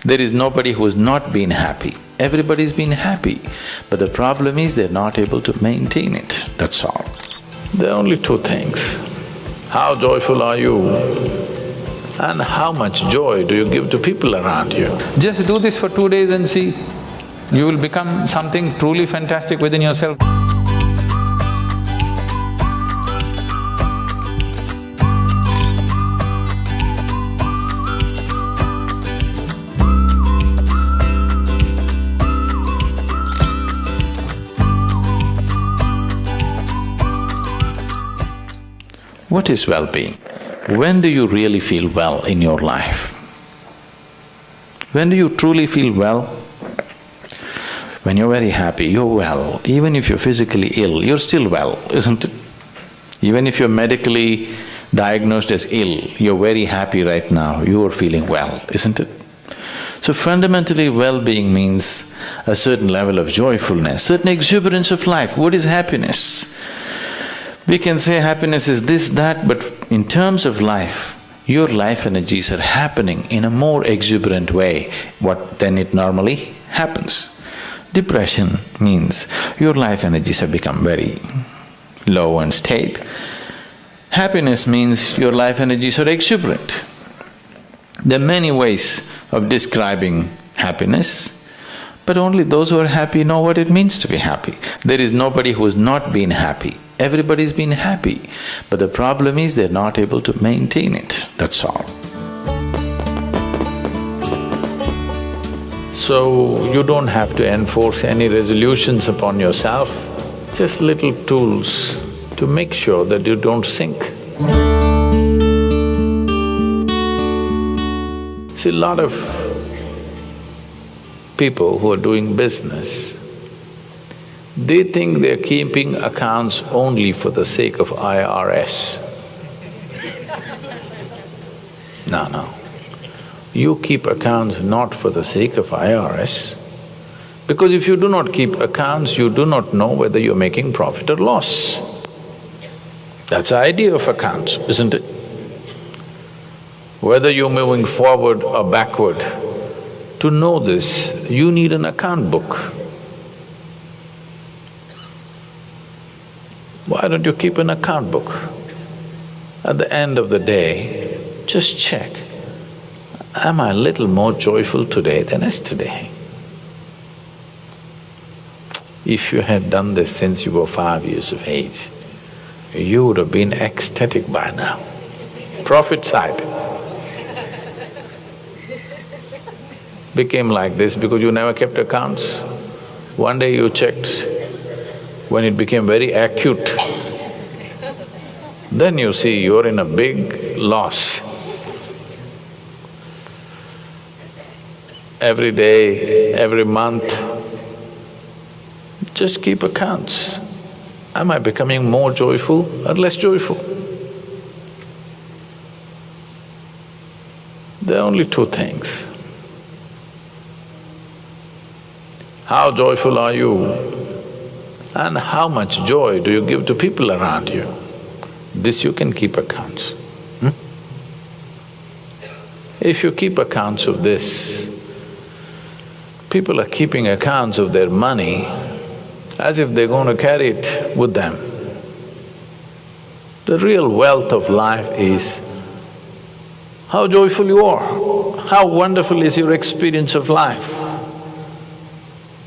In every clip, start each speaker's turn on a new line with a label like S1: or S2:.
S1: There is nobody who's not been happy. Everybody's been happy, but the problem is they're not able to maintain it, that's all. There are only two things. How joyful are you and how much joy do you give to people around you? Just do this for 2 days and see, you will become something truly fantastic within yourself. What is well-being? When do you really feel well in your life? When do you truly feel well? When you're very happy, you're well. Even if you're physically ill, you're still well, isn't it? Even if you're medically diagnosed as ill, you're very happy right now, you're feeling well, isn't it? So fundamentally, well-being means a certain level of joyfulness, certain exuberance of life. What is happiness? We can say happiness is this, that, but in terms of life, your life energies are happening in a more exuberant way than it normally happens. Depression means your life energies have become very low and state. Happiness means your life energies are exuberant. There are many ways of describing happiness, but only those who are happy know what it means to be happy. There is nobody who's not been happy. Everybody's been happy, but the problem is they're not able to maintain it, that's all. So, you don't have to enforce any resolutions upon yourself, just little tools to make sure that you don't sink. See, a lot of people who are doing business, they think they're keeping accounts only for the sake of IRS. No. You keep accounts not for the sake of IRS, because if you do not keep accounts, you do not know whether you're making profit or loss. That's the idea of accounts, isn't it? Whether you're moving forward or backward, to know this, you need an account book. Why don't you keep an account book? At the end of the day, just check, am I a little more joyful today than yesterday? If you had done this since you were 5 years of age, you would have been ecstatic by now. Profit side became like this because you never kept accounts. One day you checked, when it became very acute, then you see you're in a big loss. Every day, every month, just keep accounts. Am I becoming more joyful or less joyful? There are only two things. How joyful are you? And how much joy do you give to people around you? This you can keep accounts. If you keep accounts of this, people are keeping accounts of their money as if they're going to carry it with them. The real wealth of life is how joyful you are, how wonderful is your experience of life.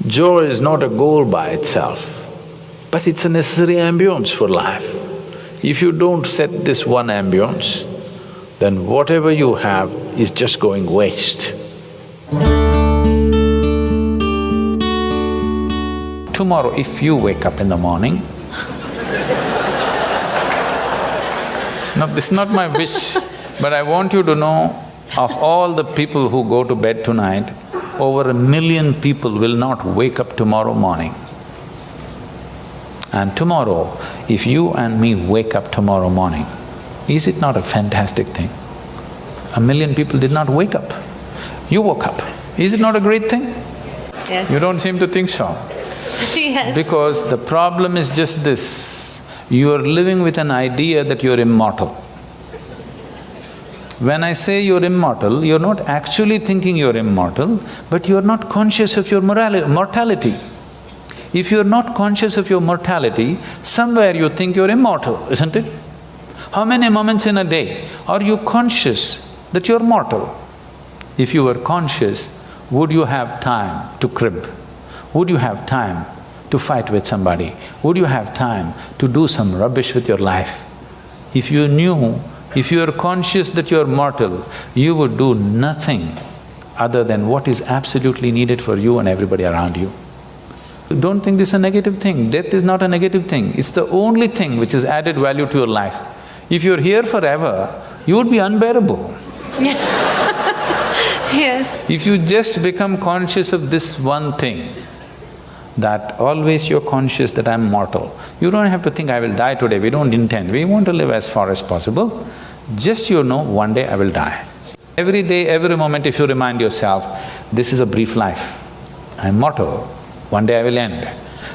S1: Joy is not a goal by itself, but it's a necessary ambience for life. If you don't set this one ambience, then whatever you have is just going waste. Tomorrow, if you wake up in the morning… No, this is not my wish, but I want you to know, of all the people who go to bed tonight, over 1 million people will not wake up tomorrow morning. And tomorrow, if you and me wake up tomorrow morning, is it not a fantastic thing? 1 million people did not wake up, you woke up. Is it not a great thing?
S2: Yes.
S1: You don't seem to think so.
S2: Yes.
S1: Because the problem is just this, you are living with an idea that you're immortal. When I say you're immortal, you're not actually thinking you're immortal, but you're not conscious of your mortality. If you're not conscious of your mortality, somewhere you think you're immortal, isn't it? How many moments in a day are you conscious that you're mortal? If you were conscious, would you have time to crib? Would you have time to fight with somebody? Would you have time to do some rubbish with your life? If you knew, if you are conscious that you are mortal, you would do nothing other than what is absolutely needed for you and everybody around you. Don't think this is a negative thing. Death is not a negative thing. It's the only thing which has added value to your life. If you're here forever, you would be unbearable.
S2: Yes.
S1: If you just become conscious of this one thing, that always you're conscious that I'm mortal. You don't have to think, I will die today, we don't intend, we want to live as far as possible. Just you know, one day I will die. Every day, every moment if you remind yourself, this is a brief life, I'm mortal, one day I will end.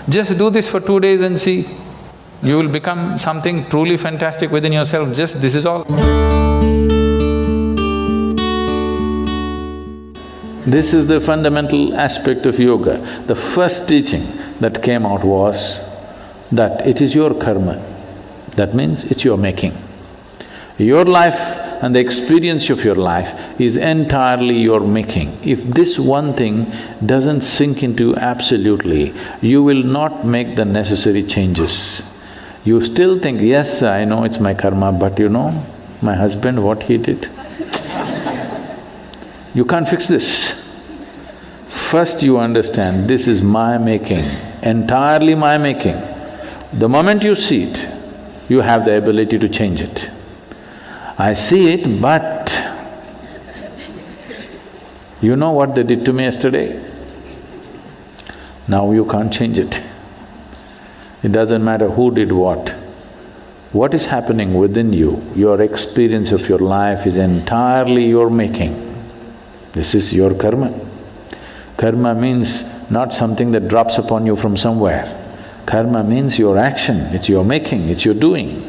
S1: Just do this for 2 days and see, you will become something truly fantastic within yourself, just this is all. This is the fundamental aspect of yoga. The first teaching that came out was that it is your karma. That means it's your making. Your life and the experience of your life is entirely your making. If this one thing doesn't sink into you absolutely, you will not make the necessary changes. You still think, yes, I know it's my karma, but you know, my husband, what he did, you can't fix this. First you understand, this is my making, entirely my making. The moment you see it, you have the ability to change it. I see it, but you know what they did to me yesterday? Now you can't change it. It doesn't matter who did what. What is happening within you, your experience of your life is entirely your making. This is your karma. Karma means not something that drops upon you from somewhere. Karma means your action, it's your making, it's your doing.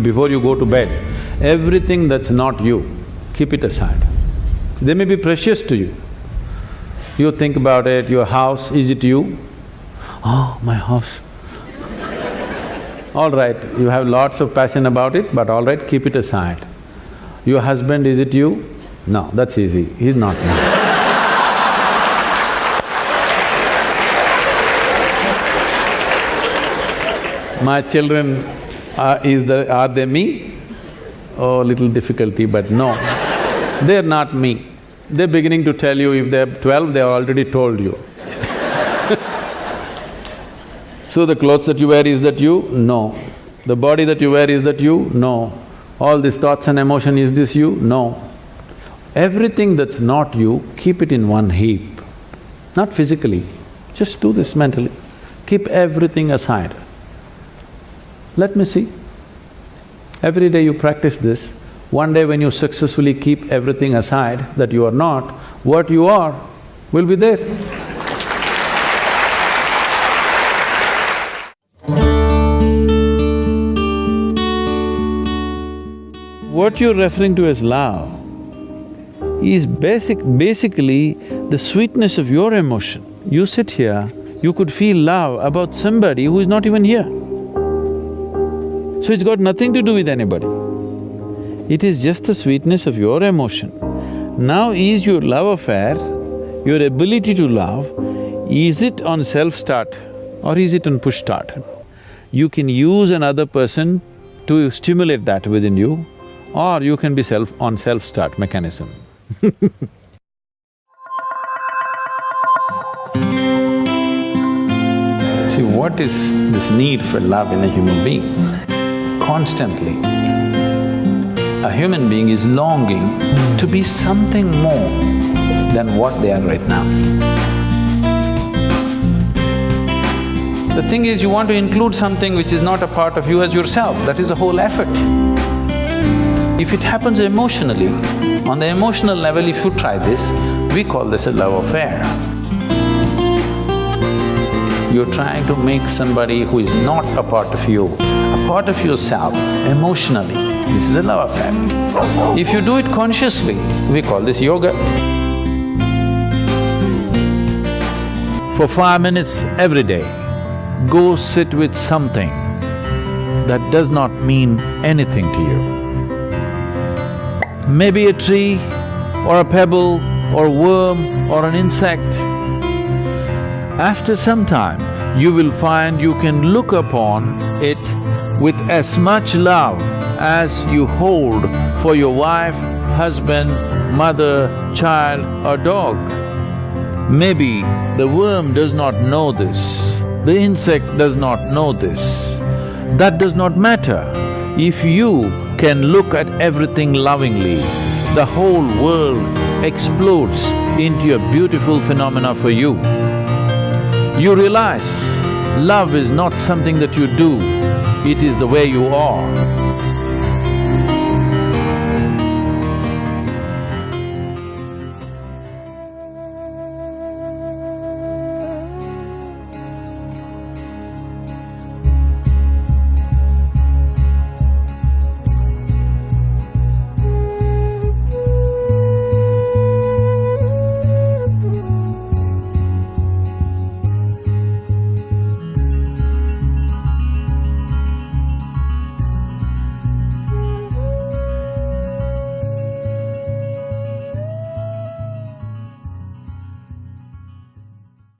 S1: Before you go to bed, everything that's not you, keep it aside. They may be precious to you. You think about it, your house, is it you? Oh, my house. All right, you have lots of passion about it, but all right, keep it aside. Your husband, is it you? No, that's easy, he's not me. My children, are they me? Oh, little difficulty, but no, they're not me. They're beginning to tell you, if they're 12, they already told you. So the clothes that you wear, is that you? No. The body that you wear, is that you? No. All these thoughts and emotion, is this you? No. Everything that's not you, keep it in one heap. Not physically, just do this mentally. Keep everything aside. Let me see. Every day you practice this, one day when you successfully keep everything aside that you are not, what you are will be there. What you're referring to as love is basically the sweetness of your emotion. You sit here, you could feel love about somebody who is not even here. So it's got nothing to do with anybody. It is just the sweetness of your emotion. Now is your love affair, your ability to love, is it on self-start or is it on push-start? You can use another person to stimulate that within you, or you can be on self-start mechanism. See, what is this need for love in a human being? Constantly, a human being is longing to be something more than what they are right now. The thing is, you want to include something which is not a part of you as yourself, that is the whole effort. If it happens emotionally, on the emotional level, if you try this, we call this a love affair. You're trying to make somebody who is not a part of you, a part of yourself emotionally, this is a love affair. If you do it consciously, we call this yoga. For 5 minutes every day, go sit with something that does not mean anything to you. Maybe a tree, or a pebble, or a worm, or an insect. After some time, you will find you can look upon it with as much love as you hold for your wife, husband, mother, child or dog. Maybe the worm does not know this, the insect does not know this. That does not matter. If you can look at everything lovingly, the whole world explodes into a beautiful phenomena for you. You realize love is not something that you do, it is the way you are.